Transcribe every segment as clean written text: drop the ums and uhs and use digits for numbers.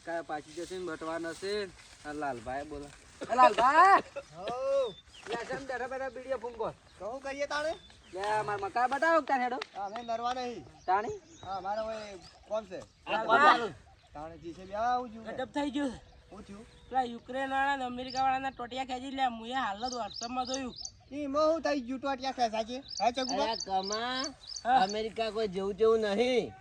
મકા પાછી જશે ને બટવાના છે. આ લાલભાઈ બોલા. એ લાલભાઈ. હો લે જમ બેઠા બેઠા બીડીઓ ફૂંકો. કહું કરીએ તાણે લે માર મકા બતાવો તાર હેડો. અમે નરવા નહીં તાણી. હા મારા ઓય કોણ છે તાણે જી છે બી આવું છું ગજબ થઈ ગયું. હું થયું પેલા યુક્રેન વાળા ને અમેરિકા વાળાના ટોટિયા ખેંચી લે. મુએ હાલ જ વોટ્સઅપમાં જોયું. ઈ મો હું થઈ જૂટો ત્યાં ખેસા છે હા ચકુબા અરે કમા અમેરિકા કોઈ જેવું જેવું નહીં.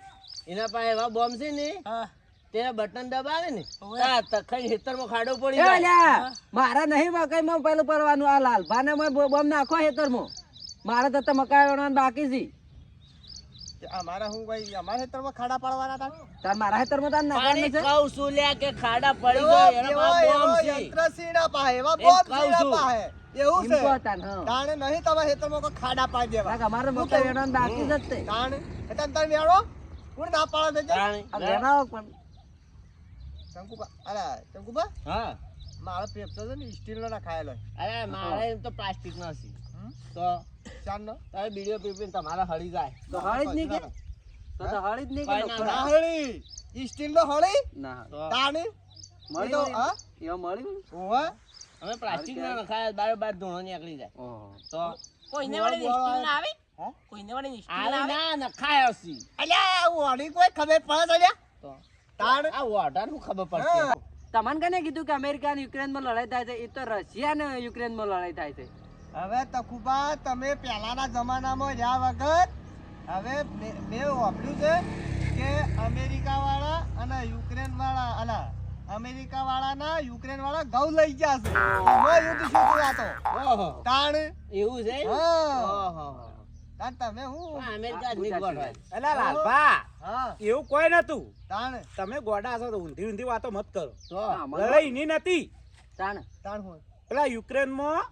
એના પાસે એવા બોમ્બ છે ને હા તેના બટન દબાવે ને ઓવે. આ તખાઈ ખેતરમાં ખાડો પડી એ જાય. લ્યા મારા નહીં મકાઈમાં પેલું પરવાનું આ લાલભાને મેં બોમ નાખો હેતરમાં. મારે તો મકાઈ વણવાનું બાકી છે. અમારા હું ભાઈ અમારા ખેતરમાં ખાડા પાડવાના હતા તાર મારા હેતરમાં તાર નાખવાનું પાણી છે. કહું છું લ્યા કે ખાડા પડી જાય એના પાસે બોમ્બ છે. યંત્રસીના પાહે એવા એમ બોમ્બ કહું સીના છું. પાહે એવું એમ છે કહો તાન, હા. તાણે નહીં તમારા ખેતરમાં કોઈ ખાડા પાડી દેવા કાકા, અમારે મકાઈ વણવાનું બાકી જ છે. તાણે એટલે તમે મેળો કોણ ના પાડો છે પાણી. આ વેણાવો પણ. ચંકુબા અલા ચંકુબા હા મારો પેપર છે ને સ્ટીલ નો ના ખાયેલો અરે મારે એમ તો પ્લાસ્ટિક નો છે તો ચાર નો તારે બીડીઓ પીપીને તમારા હળી જાય. તો હળી જ નહીં કે? તો હળી જ નહીં કે? કોઈ ના હળી સ્ટીલ નો હળી ના. તો તાણે મળી તો, વળી? હા? એવા મળી વળી? ઓવે અમે પ્લાસ્ટિક ના નખાય બાર બાર ધોણો નીકળી જાય. ઓહો. તો કોઈને વળી સ્ટીલ ના આવે? હા? કોઈને વળી સ્ટીલ આલે ના આવે? ના નખાય હશે. અલ્યા ઓડી કોઈ ખબર પડે છે તો તાણ આ વોટર નું ખબર પડશે. હા. તમને કને કીધું કે અમેરિકા અને યુક્રેનમાં લડાઈ થાય છે? એ તો રશિયા ને યુક્રેનમાં લડાઈ થાય છે. હવે તકુબા તમે પહેલાના જમાનામાં રહ્યા વગર હવે મેં વાપર્યું છે કે અમેરિકા વાળા અને યુક્રેન વાળા અલા અમેરિકા વાળાના યુક્રેન વાળા ઘઉં લઈ ગયા છે એમાં યુદ્ધ શરૂ આ તો ઓહો તાણ એવું છે. હા ઓહો તાણ તમે હું અમેરિકા જ નહીં ગોઠવાય. અલા લાલભા હા એવું કોઈ નતું. તાણ તમે ગોડા છો તો ઊંધી ઊંધી વાતો મત કરો. તો હા, મને લડાઈ એની નથી. તાણ. તાણ હું પેલા યુક્રેનમાં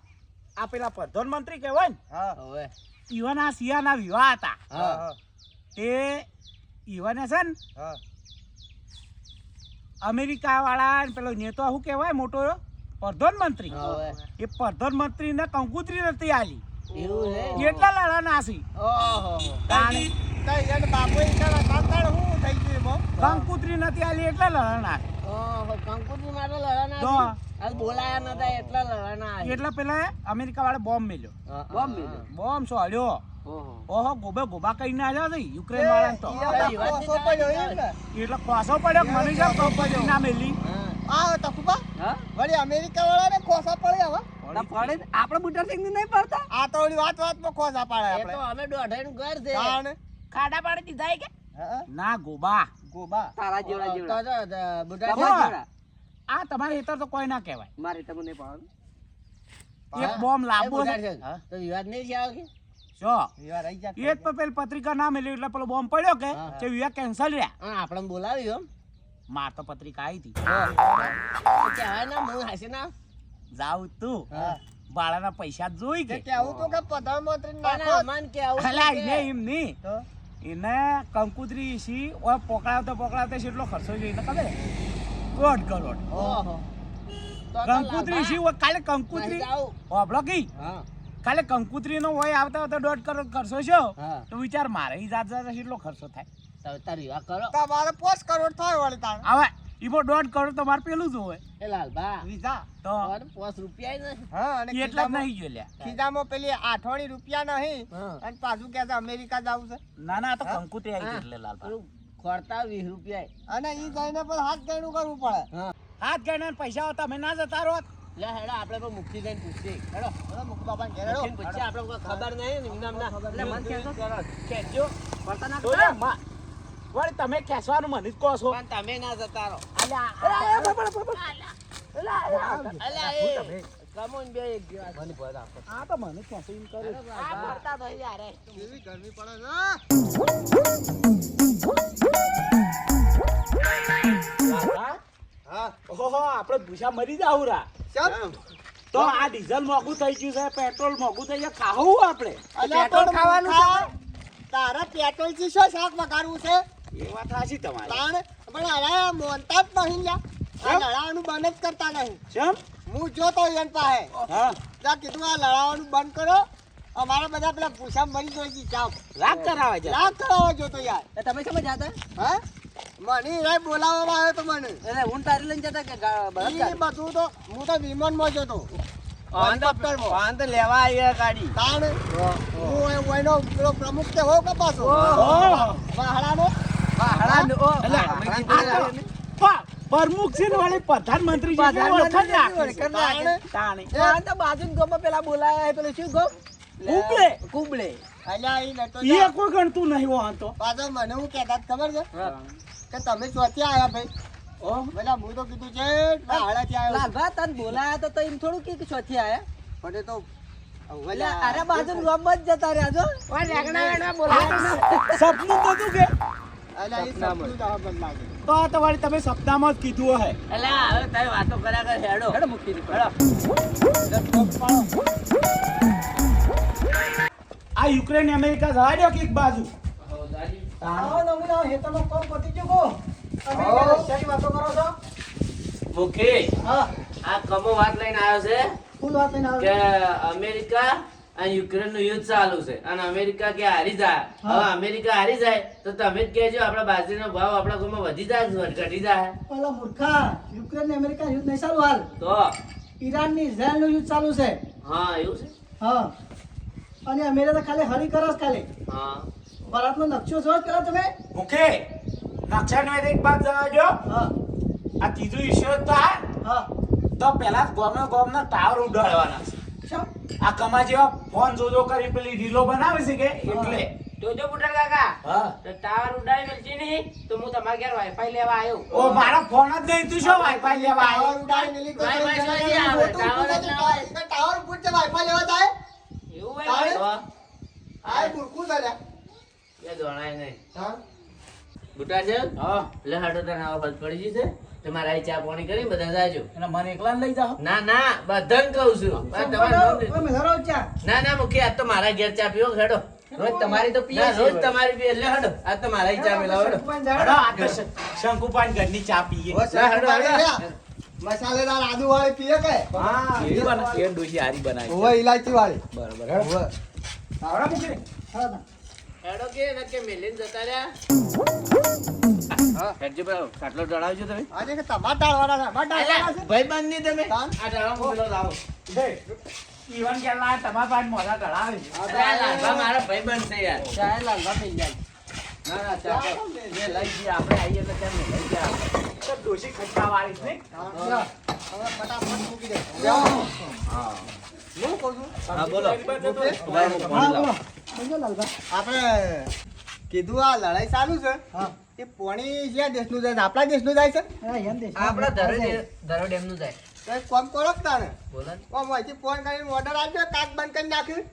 આ પેલા પ્રધાનમંત્રી કહેવાય ને હા હવે ઈવાના સિયાના વિવાહ હતા. હા હા તે ઈવાને છે ને હા અમેરિકા વાળા ને પેલો નેતો શું કહેવાય મોટો પ્રધાનમંત્રી, હવે એ પ્રધાનમંત્રીને કંકુતરી નથી આલી. એવું છે. એટલા લડાના છે. ઓહો તાણી તઈ એને બાપુ ઈકાના તાણ હું થઈ ગયું એમાં કંકુતરી નથી આલી એટલા લડાના છે. ઓહો કંકુતરી માટે લડાના તો છે. આજ બોલાયા નતા એટલા લડાના છે. એટલે પેલા અમેરિકા વાળા બોમ્બ મેલ્યો. હા, બોમ્બ હા, મેલ્યો. બોમ્બ સોળ્યો. ઓહો. ઓહો ગોબે ગોબા કઈને આવ્યા છે યુક્રેન વાળા તો. ઈ આપણે કોસો પડ્યો એમ ને એટલે કોસો પડ્યો કે મને જેમ કંકુતરી ના મેલી. હા. આ તકુબા હા? વળી અમેરિકા વાળાને ખોસા પડે હવે તો પડે જ. આપણે મોટરસાઇકલ નહીં પડતા? આ તો ઓલી વાતમાં ખોસા પાડે એ તો આપણે અમે દોઢાઈનું ઘર છે. તાણ ખાડા પાડી દીધા એ કે? હા ના ગોબા. ગોબા તારા જેવડા તો જેવડા. જો, બુઢા તમારા ખબર? જેવડા. આ તમારે હેતર તો કોઈ ના કહેવાય. મારે તમને નહીં પાડવાનું. એક બોમ્બ એ લાવવો બુઢા છે. છે. તો વિવાદ નહીં થયા કે? જો વિવાર રહી જા એક તો પેલી પત્રિકા ના મેલી એટલે પેલો બોમ્બ પડ્યો કે હા. તે વિવાહ કેન્સલ રહ્યા. હા, આપણને બોલાવ્યું માર તો પત્રિકા આવી હતી. એમ. તો કહેવાય ના હું હશે ના. જાવ તું હા ભાડાના પૈસા જ જોઈ તે કે કેવું તો કે પ્રધાનમંત્રી પણ નાખો અમન કેવું છે અલા કે- એને એમ નહીં. તો એને કંકુતરી સી ઓય પોકળાવતા કેટલો ખર્ચો જોઈને ખબર 1.5 કરોડ. ઓહો. તો તો કંકુતરી સી લાભા. ઓય કાલે કંકુતરી નહીં જાઉં. હોભળો કી હા, કાલે કંકુતરી નો હોય આવતા આવતા 1.5 કરોડ ખર્ચો છો હા. તો વિચાર મારે ઈ જાત જાત કેટલો ખર્ચો થાય. તો તાર વિવાહ કરો. તમારે 5 કરોડ થાય વળી તાણ હવે ઈમો 1.5 કરોડ તો મારે પેલું જ હોય એ લાલભા. વિઝા તો તમારે 5 રૂપિયા ય નથી. હા અને એટલા જ ખિસ્સામાં- નહીં જો લ્યા. ખિસ્સામાં પેલી 8 રૂપિયા નહીં હા. અને પાછું કે છે અમેરિકા જાવું છે ના ના આ તો હા? કંકુતરી આવી હા. એટલે લાલભા. પેલું ખોરતા 20 રૂપિયા ય. અને ઈ જઈને પણ હાથ ગણું કરવું પડે હા. હાથ ગણ્યા ને પૈસા હતા મેં ના જતા રહો. લે હેડો આપણે પણ મુક્તિ જઈને પૂછીએ. હેડો. હવે મુક બાપાને ઘેર હેડો. પૂછીને પૂછીએ. આપણે કોઈ ખબર નહીં ને એમનામ ના. એટલે મને કહેશો? ખેંચજો. પડતા ના તો કરતા? લે માં. વળી તમે ખેંચવાનું મને જ કહો છો. પણ તમે ના જતા રહો. અલ્યા, અલ્યા એ કમોન બે એક દિવસ. આ તો મને ખેંચી એમ કરે. આ પડતા થઈ યાર એ. કેવી ગરમી પડે છે લાલભા, હા ઓહો આપણે ભૂસા મરી જાવ રા. ચમ તો આ ડીઝલ મોંઘું થઈ ગયું છે પેટ્રોલ મોંઘું થઈ ગયું ખાવું આપણે અલ્યા પેટ્રોલ પણ ખાવાનું મૂર્ખા, તારા પેટ્રોલ થી શું શાક વગાડવું છે છે એ વાત સાચી તમારી. તાણ પણ અરે મોનતા જ નહીં લ્યા આ લડાવાનું બંધ જ કરતા નહીં ચમ હું જોતો એન પાસે હા ત્યાં કીધું આ લડાવાનું બંધ કરો અમારા બધા પેલા ભૂસા મરી જોઈ છે ચાપ રાગ કરાવે છે. લાગ કરાવવા જોતો યાર એ તમે સમજ જાતા? હા મને રે બોલાવવામાં આવ્યો તો મને એટલે હું તારી લઈને જતા કે બરાબર ઈ બધું તો હું તો વિમાનમાં જ હતો હેલિકોપ્ટરમાં. આન તો લેવા આવ્યા ગાડી તાણ હું એનો પેલો પ્રમુખ તે હો કે પાછો ઓહ. વાહડાનો એટલે પ્રમુખ છે ને વાળી પ્રધાનમંત્રી છે ને ઓળખાણ રાખી છે. તાણે. બાજુ ગોમાં પેલા બોલાયા પેલું શું ગો કુબલે. કુબલે અલ્યા ઈ નતો એ કોઈ ગણતું નહીં હો આમ તો. પાછો મને હું કહેતા ખબર છે કે તમે ચોથી આયા ભાઈ પેલા હું તો કીધું છે વાહડાથી આવ્યો લાલભા તને બોલાયા તો એમ થોડું કે છોથી આયા પણ એ તો એટલે અરે બાજુ ગોમાં જ જતા રહ્યા છો સપનું તો તું કે અલ્યા ઈ સપનું જ આ મને લાગે તો આ તો વાળી તમે સપ્તાહમાં જ કીધું હે. એટલે હવે તમે વાતો કર્યા કર હેડો હેડો મૂકી દીધું આ યુક્રેન અમેરિકા જવા દો કે એક બાજુ. મુખી આ કમો વાત લઈને આવ્યો છે કે અમેરિકા અને યુક્રેન નું યુદ્ધ ચાલુ છે અને અમેરિકા કે હારી જાય હવે અમેરિકા હારી જાય તો તમે જ કહેજો આપણા બાજરીનો ભાવ આપણા ગામમાં વધી જાય કે ઘટી જાય પેલા મૂર્ખા યુક્રેન ને અમેરિકા યુદ્ધ નહીં ચાલુ હાલ તો ઈરાન ની ઇઝરાયલ નું યુદ્ધ ચાલુ છે હા એવું છે હા અને અમેરિકા ખાલી હરી કરસ ખાલી હા ભારતનો નકશો જોયો પેલા તમે ઓકે નકશાને એક બાદ જવા દો. હા આ ત્રીજું ઈશ્વર થાય હા તો પેલા ગોમના ટાવર ઉડાડવાના છે. શું આ કમા જેવા ફોન જોજો કરી પેલી રીલો બનાવે છે કે એટલે જોજો બુટા કાકા હા તો ટાવર ઉડાડી મેલજી નહીં તો હું તમારા ઘેર વાઈફાઈ લેવા આવ્યો ઓ મારો ફોન જ નહીં તું શું વાઈફાઈ લેવા આવ્યો? ટાવર ઉડાડી મેલી તો વાઈ વાઈ જણાવી આવે, મોટું ટાવર જ ના હોય. ટાવર પૂછે વાઈફાઈ લેવા જાય એવું તારે? હોય આ મૂર્ખું છે લ્યા. એ દોણાય નહીં હા બુટા છે હા એટલે હાડો તને આવા ફરક પડી જશે તમારે અહીં ચા પાણી કરી બધા જાજો એટલે મને એકલા લઈ જાઓ. ના ના બધાને કહું છું પણ તમારે નોંધ નહીં. તમે ધરો ચા ના ના મુખી આજ તો મારા ઘેર ચા પીવો હેડો રોજ તમારી તો પીએ ના છીએ રોજ હવે. તમારી પીએ એટલે હેડો આજ તો મારા ચા પીલાવો હેડો હેડો, આ તો શંકુપાન ઘરની ચા પીએ. ઓ શંકુપાણી લ્યા. મસાલેદાર આદુ વાળી પીએ કે હા કેવી બનાવી? એ ડોશી હારી બનાવી. ઓવે ઇલાયચી વાળી બરાબર ઓવે હેડો મૂકી દે. હેડો કે ને કે મેલીન જતા રહ્યા હેડજો ભાઈ ખાટલો ચડાવજો તમે આજે કે તમાર ડાળવાના છે માર ડાળવાના છે ભાઈ બંધ નહીં તમે હા? આ ડાળો મોકલો લાવો હે, ઈવન કે લા તમારા પાસે મોઢા ચડાવે છે. અરે આ લાલભા મારા ભાઈ બંધ છે યાર ચાય લાલભા પી જાય ના ના ચા તો જે લઈ જઈએ આપણે આવીએ એટલે ત્યાં લઈ જાય તો ડોશી ખટકા વાળી છે નહીં? હા. હવે ફટાફટ મૂકી દે હું કહું છું હા બોલો આપણે કીધું આ લડાઈ ચાલુ છે એ પોણી ક્યાં દેશનું જાય છે? આપણા દેશનું જાય છે આપડા ધરો ડેમ નું જાય તો એક કામ કરો કે તાણે બોલો ને. કોમ અહીંથી ફોન કરીને ઓર્ડર આપજો કાચ બંધ કરી નાખ્યું એ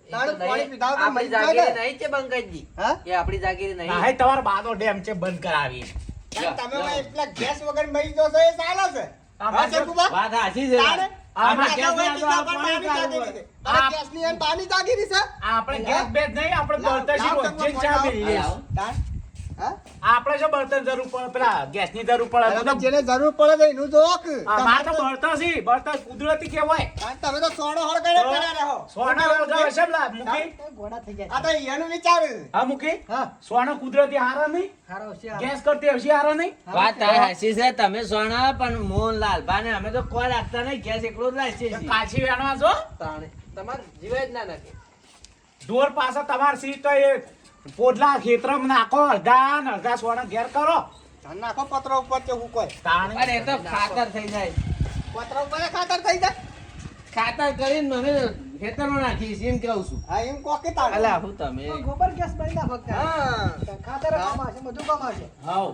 તો તારું નહીં. પાણી પીધા વગર આપણી મરી જાય જાગીરી ને. નહીં છે બંકજજી હા? એ આપણી જાગીરી ના, નહીં હે, તમારો બાદો ડેમ છે બંધ કરાવી. તમે ભાઈ એટલા ગેસ વગર મરી જાઓ છો એ ચાલે છે હા, શંકુબા? વાત સાચી છે તાણે? આમાં આપણે ગેસ આગળ ની વહીથી આગળ આપણે પાણી બાની ચાલુ જાગીરી છે. તારે ગેસની અને બાની જાગીરી છે? આપણે ગેસ બેસ નહીં, આપણે બળતણથી રોજે ચા પીએ. તાણ? હા? આપણે જો બળતણ જરૂર પડે પેલા ગેસની જરૂર પડે અરે તો તો જેને જરૂર પડે છે એનું જોવો કે. અમારે તો બળતણ છે, બળતણ કુદરતી કહેવાય. તાણ તમે તો સોનો હળ કરીને પડ્યા રહો. સોના વગર હશે પેલા મૂકી. ઘોડા થઈ જાય આ તો એનું વિચાર હા મૂકી. હા સોના કુદરતી હારા નહીં, હારો છે ગેસ કરતી હશે હારા નહીં. વાત તારી હાચી છે તમે સોના પણ મોહન લાલભા ને અમે તો કોઈ રાખતા નહીં ગેસ એકલો જ રાખીએ છીએ કાચી વેણવા છો તાણે તમારે જીવે જ ના નાખે ઢોર પાસે તમાર સી તો એ પોડલા ખેતરમાં નાખો, અડધા ને અડધા સોના ઘેર કરો. ધાન નાખો પત્રો ઉપર છે હું કોઈ તાણે પણ એ તો ખાતર થઈ જાય પત્રો ઉપર ખાતર થઈ જાય ખાતર કરીને અમે ખેતરમાં નાખીએ છીએ એમ કહું છું હા એમ કોકે તાણ અલા હું તમે ગોબર ગેસ બની ના ફક્ત હા ખાતર કમાશે બધું કમાશે હાઉ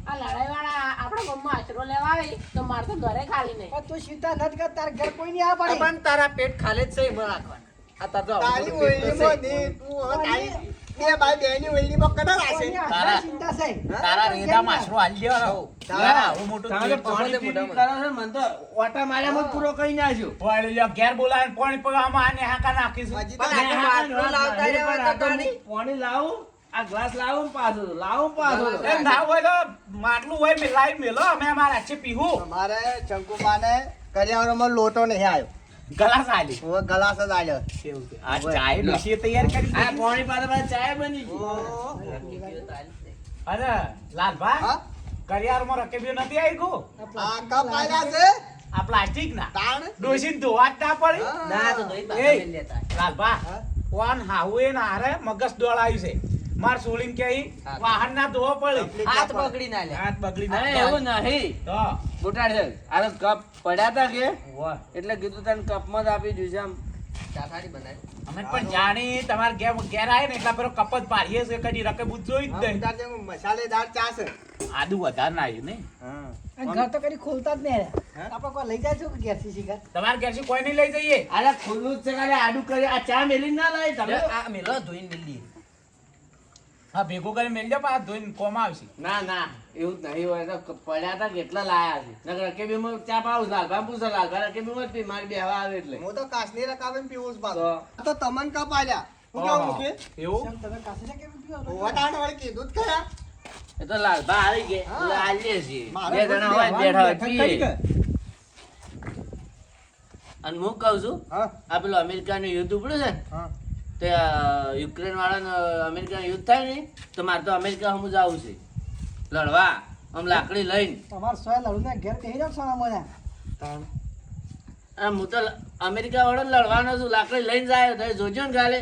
આ લડાઈ વાળા આપણા ગામમાં આશરો લેવા આવે તો મારે તો ઘરે ખાલી નહીં પણ તું ચિંતા નથી કર તાર ઘર કોઈ નહીં આ પડે પણ તારા પેટ ખાલી જ છે એમાં રાખવાના આ તાર તો તારી આવું બધું પેટ તો ઓઈલીમાં છે. ને તું હવે તારી બે ભાઈ બેની ઓઈલીમાં કદર હશે કોઈની આટલા તારા- ચિંતા છે તારા રેડા માછરો હાલી દેવાનો. તારા- આવું મોટું તમે પેટ પાણી પાણી પીવી કરો છો મને તો ઓટા માર્યામાં જ પૂરો કરી નાખ્યો પાણી લ્યો, ઘેર બોલાવીને પાણી પીવામાં આને હાંકા નાખીશું. હજી પણ આજે માટલું લાવતા રહેવાય તો તાણી. પાણી લાવું આ ગ્લાસ લાવું ને પાછો લાવું ને પાછો એમ ના હોય તો માટલું હોય મેલાઈ મેલો, અમે અમારા છે પીવું. અમારે શંકુબાને કરિયાવરમાં લોટો નહીં આવ્યો ગલાસ આલી. હવે ગલાસ જ આવ્યો કેવું છે? આ ચાય ડોશીએ તૈયાર કરી આ પાણી પાસે ચા બની ગઈ અરે લાલભા હા કરિયારમાં રકેબ્યું નથી આવી ગયું આ કપ આયા છે આ પ્લાસ્ટિક ના તાણ ડોસીને ધોવા જ ના પડી હા. ના તો ધોઈ એ પાછા મેલ લેતા લાલભા હા. વાન હાઉ એ ના હારે મગજ દોડાયું છે માર સોલીન કે ઈ વાહન ના ધોવા પડે હાથ પકડી ના લે હાથ બગડી અરે ના એવું નહીં તો ગોટાળ છે આ તો કપ પડ્યા તા કે વાહ. એટલે કીધું તને કપમાં જ આપી દીધું છે આમ ચાખાડી બનાવી અમે પણ જાણી તમારે ઘેર આવે ને એટલા પેલો કપ જ પાડીએ છે કદી રકેબું જોઈ જ નહીં ઉતાર જેવું મસાલેદાર ચા છે આદુ વધારે ના આવ્યું ને અને ઘર તો કદી ખોલતા જ નહીં હા? આપણે કોઈ લઈ જાય છો કે ઘેરથી શીખર તમારે ઘેરથી કોઈ નહીં લઈ જઈએ અરે ખુલ્લું જ છે કાલે આડું કરી આ ચા મેલી ના લાય તમે આ મેલો ધોઈને મેલ દઈએ હા ભેગું કરી મેલજો પણ આ ધોઈને કોમાં આવશે ના ના એવું જ નહીં હોય તો પડ્યા તા કેટલા લાયા છે નકર રકેબીમાં ચા પાઉં લાલભા પૂછો લાલભા રકેબીમાં જ પી મારી બે હવા આવે એટલે હું તો કાશ્મીર રકાવે પીવું છું તો તો તમન કપ આલ્યા હું કેવું મૂકી એવું તમે કાશી કેમ પીવો છો? વટાણ વળી કીધું જ ખરા એ તો લાલભા આવી ગયા હા. એટલે આલીએ છીએ મારે બે જણા હોય બેઠા હોય પીએ ખરી કે? અને હું કહું છું હા આ પેલું અમેરિકાનું યુદ્ધ ઉપડ્યું છે ને હા તે યુક્રેન વાળાને અમેરિકાનું યુદ્ધ થાય ને તો મારે તો અમેરિકા હમું જવું છે લડવા આમ લાકડી લઈને તમારે સોય લડુને ઘેર કહી જાવ સોના મને તાણ અને હું તો અમેરિકા વાળો લડવાનો છું લાકડી લઈને જાય તો જોજો ને કાલે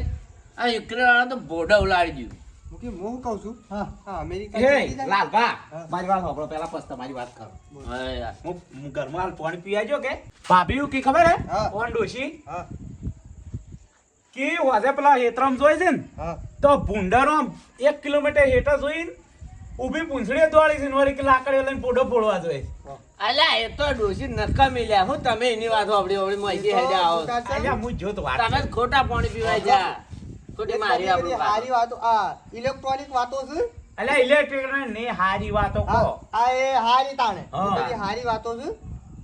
આ યુક્રેન વાળા તો ભોડા ઉલાડી દીધું મૂકી હું કાઉ છું હા હા અમેરિકા હે જીતી જાય. લાલભા હા. મારી વાત સાંભળો પહેલા પછી તમારી વાત કરો હવે યાર. હું ઘરમાં હાલ પાણી પીવાજો કે ભાભી એવું કી ખબર હે હા. કોણ ડોશી હા કે વાજે પેલા હેતરામ જોઈ છે ને હા તો ભૂંડારો આમ 1 કિલોમીટર હેઠળ જોઈને ઊભી પૂંછડીએ દોડી છે ને વળી કે લાકડીઓ લઈને પોડો ફોડવા જોઈએ અલ્યા એ તો ડોશી નકા મિલ્યા હું તમે એની વાત આપડી મોઈથી હેડે આવો અલ્યા હું જોત વાત તમે જ ખોટા પાણી પીવાય જા ખોટી મારી આપણું હારી વાતો આ ઇલેક્ટ્રોનિક વાતો છે અલ્યા ઇલેક્ટ્રિક ને હારી વાતો કહો હા આ એ હારી તાણે હા. બધી હારી વાતો છે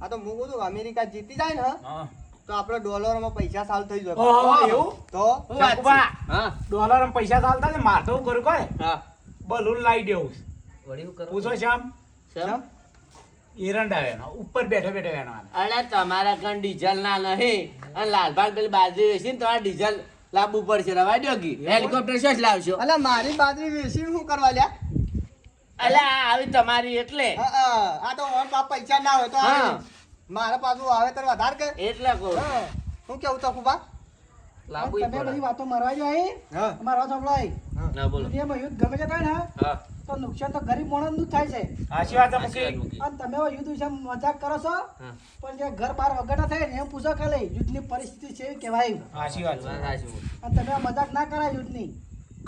આ તો હું કહું અમેરિકા જીતી જાય ને હા. તો આપણે ડોલરમાં પૈસા સાલ થઈ જાય ઓહો, એવું તો શું વાત છે? શકુબા, હા ડોલરમાં પૈસા ચાલતા ને માર તો કરું કહે હા બલૂન લાવી દેવું વળી હું કરું પૂછો શ્યામ શેમ? એરંડા એનો ઉપર બેઠો બેઠો એનો અરે તમારા કણ ડીઝલ ના નહીં અને લાલભાગ પેલી બાજરી વેચી ને તમારે ડીઝલ લાવવું પડશે રવા દો કી હેલિકોપ્ટર શું જ લાવશો અલા મારી બાજરી વેચીને શું કરવા લ્યા અલ્યા આ આવી તમારી એટલે આ તો ઓન બાપ પૈસા ના હોય તો હા. આવે. મારા પાછું આવે તો વધારે કે એટલે કહું હા. શું કેવું તો ખુબા લાવવું તમે બધી વાતો મારવા જો અહીં હા અમારો વાત સાંભળો અહીં. ના બોલો દુનિયામાં યુદ્ધ ગમે તે થાય ને હા તો નુકસાન તો ગરીબ માણસનું જ થાય છે સાચી વાત છે આશીર્વાદ મૂકી મૂકી. અને તમે હવે યુદ્ધ વિશે મજાક કરો છો હા. પણ જે ઘર બહાર વગરના થાય ને એમ પૂછો ખાલી યુદ્ધની પરિસ્થિતિ છે એવી કહેવાય સાચી વાત વાત છે સાચી બોલ. અને તમે આ મજાક ના કરાય યુદ્ધની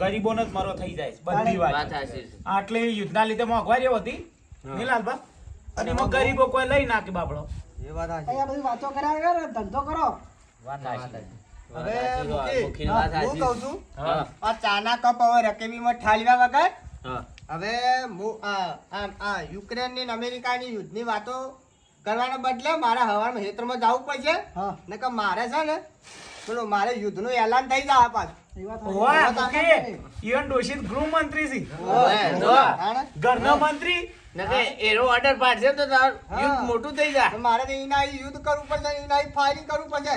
ગરીબોનો જ મરો થઈ જાય છે, બધી વાત વાત સાચી છે. આટલી યુદ્ધના લીધે મોંઘવારી હતી નીલાલબા અને એમાં ગરીબો કોઈ લઈ નાખે બાપડો એ વાત સાચી. અહીં આ બધી વાતો કર્યા વગર ધંધો કરો વાત સાચી. હવે સાચી મૂકી. મૂકીને વાત હું સાચી. કહું છું હા આ ચાના કપ હવે રકેબીમાં ઠાલવ્યા વગર હા હવે યુક્રેન ની અમેરિકાની યુદ્ધની વાતો કરવાના બદલે મારે હવામાં હેતરમાં જવું પડશે હા નકર મારે છે ને પેલું મારે યુદ્ધનું એલાન થઈ જાય પાછું એ વાત વાહ, સાચી. મૂકી. ઈવન ડોશી ગૃહમંત્રી છે ઓય, જો. તાણે? ઘરનો મંત્રી નકે એનો ઓર્ડર પાડશે તો તાર હા. યુદ્ધ મોટું થઈ જાય તો મારે તો એના અહીં યુદ્ધ કરવું પડશે એના અહીં ફાયરિંગ કરવું પડશે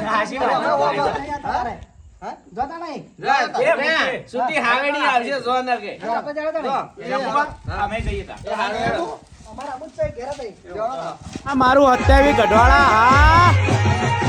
હાચી વાત. હવે વાતો નહીં આ તમારે. હા? જોતા નહીં જા, એ જા, મૂકી. સુટી હાવેડી આવશે જો નકે આપણે જાણો તો નહીં. શકુબા, અમે જઈએ તા. એ હાવેડી. અમારે આબુ જ છે ઘેર જ નહીં. જો. આ મારું 27 ગઢવાળા હા